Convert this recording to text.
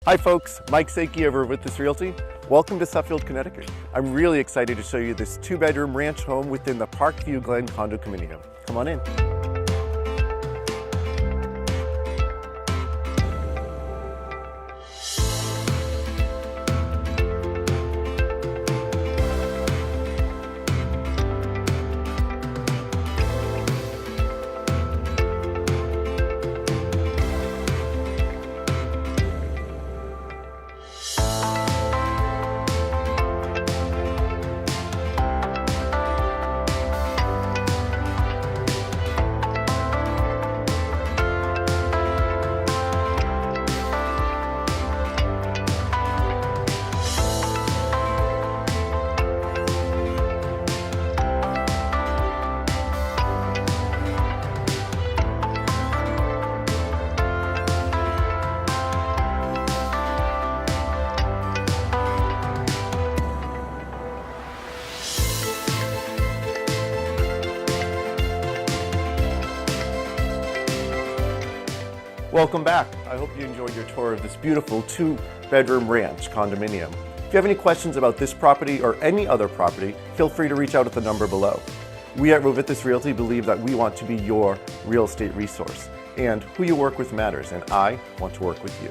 Hi folks, Mike Sakey of Rovithis Realty. Welcome to Suffield, Connecticut. I'm really excited to show you this 2-bedroom ranch home within the Parkview Glen condominium. Come on in. Welcome back. I hope you enjoyed your tour of this beautiful 2-bedroom ranch condominium. If you have any questions about this property or any other property, feel free to reach out at the number below. We at Rovithis Realty believe that we want to be your real estate resource, and who you work with matters, and I want to work with you.